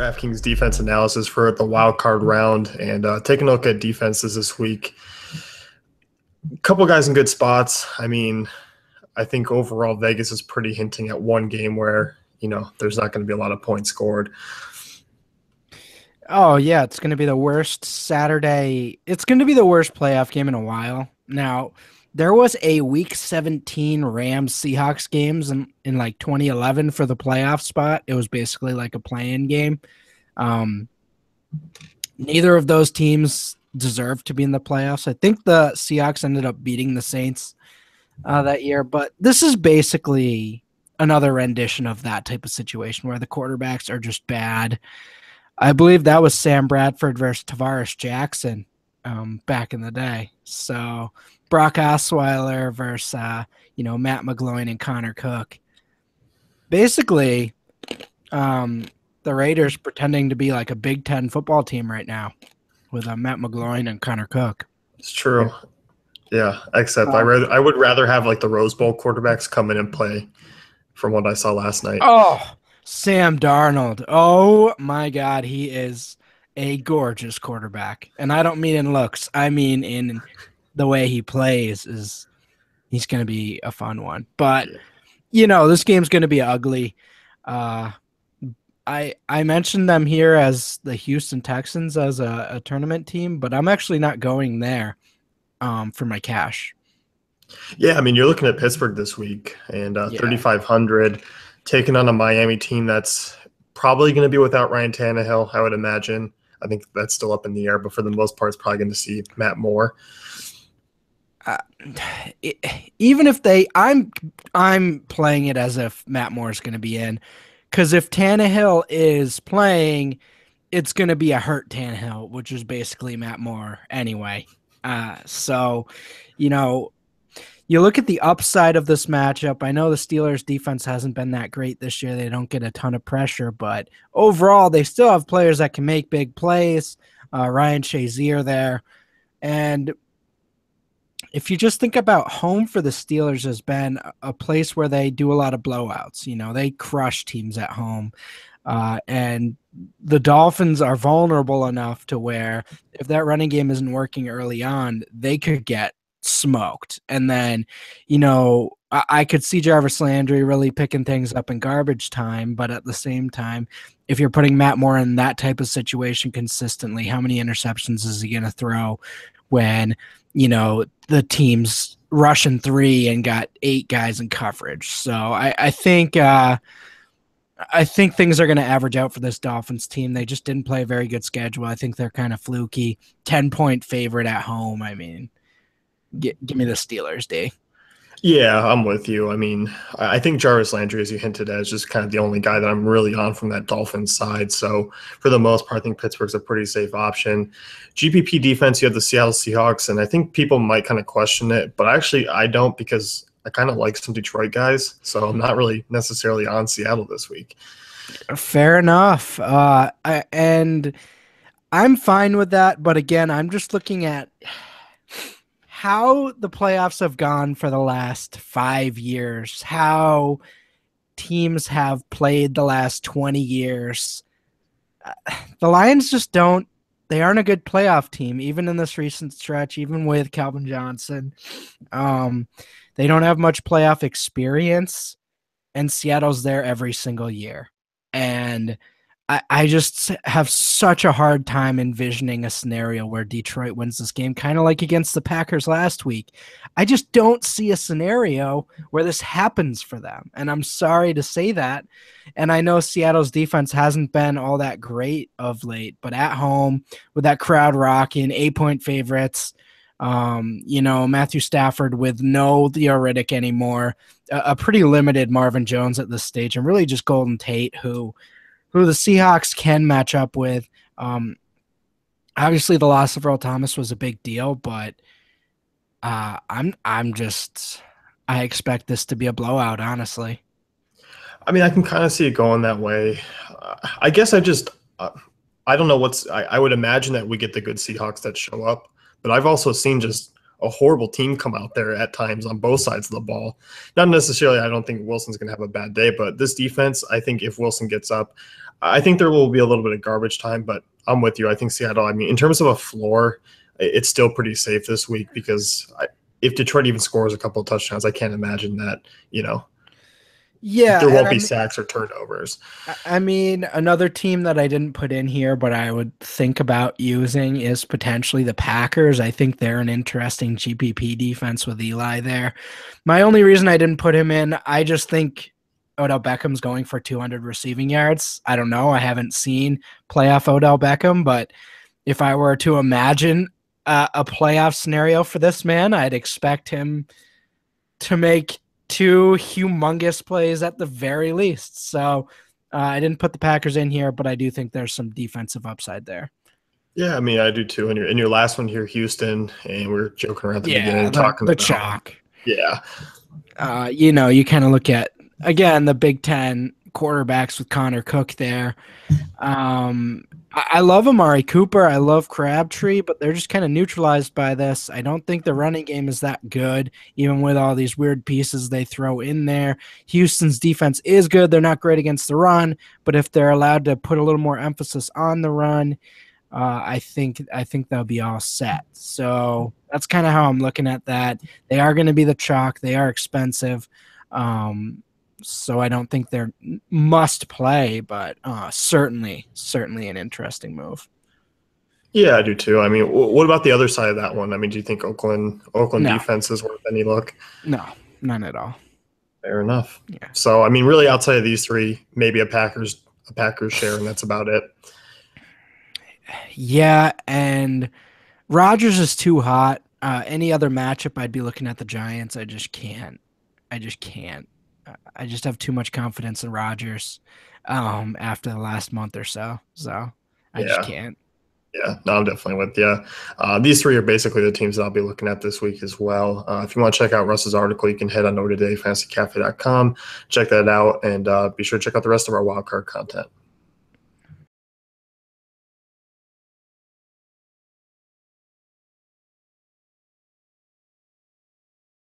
DraftKings defense analysis for the wild card round and taking a look at defenses this week. A couple guys in good spots. I mean, I think overall Vegas is pretty hinting at one game where, there's not going to be a lot of points scored. Oh, yeah, it's going to be the worst Saturday. It's going to be the worst playoff game in a while. Now, there was a Week 17 Rams Seahawks games in like 2011 for the playoff spot. It was basically like a play-in game. Neither of those teams deserved to be in the playoffs. I think the Seahawks ended up beating the Saints that year, but this is basically another rendition of that type of situation where the quarterbacks are just bad. I believe that was Sam Bradford versus Tavares Jackson back in the day. So Brock Osweiler versus, Matt McGloin and Connor Cook. Basically, the Raiders pretending to be like a Big Ten football team right now with Matt McGloin and Connor Cook. It's true. Yeah, except I would rather have like the Rose Bowl quarterbacks come in and play from what I saw last night. Oh, Sam Darnold. Oh, my God. He is a gorgeous quarterback. And I don't mean in looks. I mean in the way he plays. He's going to be a fun one. But, this game's going to be ugly. I mentioned them here as the Houston Texans as a tournament team, but I'm actually not going there for my cash. Yeah, I mean, you're looking at Pittsburgh this week and 3,500 taking on a Miami team that's probably going to be without Ryan Tannehill, I would imagine. I think that's still up in the air, but for the most part, it's probably going to see Matt Moore. Even if I'm playing it as if Matt Moore is going to be in, because if Tannehill is playing, it's going to be a hurt Tannehill, which is basically Matt Moore anyway. So, you look at the upside of this matchup. I know the Steelers defense hasn't been that great this year. They don't get a ton of pressure, but overall they still have players that can make big plays. Ryan Shazier there. And if you just think about home for the Steelers has been a place where they do a lot of blowouts. They crush teams at home. And the Dolphins are vulnerable enough to where if that running game isn't working early on, they could get smoked. And then, I could see Jarvis Landry really picking things up in garbage time, but at the same time, if you're putting Matt Moore in that type of situation consistently, how many interceptions is he going to throw when, the team's rushing 3 and got 8 guys in coverage? So I think things are going to average out for this Dolphins team. They just didn't play a very good schedule. I think they're kind of fluky. 10-point favorite at home. I mean, give me the Steelers, D. Yeah, I'm with you. I mean, I think Jarvis Landry, as you hinted at, is just kind of the only guy that I'm really on from that Dolphins side. So for the most part, I think Pittsburgh's a pretty safe option. GPP defense, you have the Seattle Seahawks, and I think people might kind of question it, but actually I don't, because I kind of like some Detroit guys, so I'm not really necessarily on Seattle this week. Fair enough. And I'm fine with that, but again, I'm just looking at how the playoffs have gone for the last 5 years, how teams have played the last 20 years. The Lions just they aren't a good playoff team, even in this recent stretch, even with Calvin Johnson. They don't have much playoff experience, and Seattle's there every single year. And I just have such a hard time envisioning a scenario where Detroit wins this game, kind of like against the Packers last week. I just don't see a scenario where this happens for them. And I'm sorry to say that. And I know Seattle's defense hasn't been all that great of late, but at home with that crowd rocking, 8-point favorites, Matthew Stafford with no Theo Riddick anymore, a pretty limited Marvin Jones at this stage, and really just Golden Tate, who the Seahawks can match up with. Obviously, the loss of Earl Thomas was a big deal, but I expect this to be a blowout, honestly. I mean, I can kind of see it going that way. I guess I don't know I would imagine that we get the good Seahawks that show up, but I've also seen just a horrible team come out there at times on both sides of the ball. Not necessarily, I don't think Wilson's going to have a bad day, but this defense, I think if Wilson gets up, I think there will be a little bit of garbage time, but I'm with you. I think Seattle, I mean, in terms of a floor, it's still pretty safe this week because if Detroit even scores a couple of touchdowns, I can't imagine that, Yeah, there and won't be sacks or turnovers. I mean, another team that I didn't put in here, but I would think about using is potentially the Packers. I think they're an interesting GPP defense with Eli there. My only reason I didn't put him in, I just think Odell Beckham's going for 200 receiving yards. I don't know. I haven't seen playoff Odell Beckham, but if I were to imagine a playoff scenario for this man, I'd expect him to make two humongous plays at the very least. So I didn't put the Packers in here, but I do think there's some defensive upside there. Yeah, I mean, I do too. And your last one here, Houston, and we are joking around at the beginning, talking the about chalk. Yeah. You kind of look at, again, the Big Ten quarterbacks with Connor Cook there. I love Amari Cooper. I love Crabtree, but they're just kind of neutralized by this. I don't think the running game is that good, even with all these weird pieces they throw in there. Houston's defense is good. They're not great against the run, but if they're allowed to put a little more emphasis on the run, I think they'll be all set. So that's kind of how I'm looking at that. They are going to be the chalk. They are expensive. So I don't think they're must play, but certainly an interesting move. Yeah, I do too. I mean, what about the other side of that one? I mean, do you think Oakland defense is worth any look? No, none at all. Fair enough. Yeah. So I mean, really, outside of these three, maybe a Packers share, and that's about it. Yeah, and Rodgers is too hot. Any other matchup, I'd be looking at the Giants. I just can't. I just have too much confidence in Rodgers after the last month or so. So I just can't. Yeah, no, I'm definitely with you. These three are basically the teams that I'll be looking at this week as well. If you want to check out Russ's article, you can head on over to dayfantasycafe.com, check that out, and be sure to check out the rest of our wildcard content.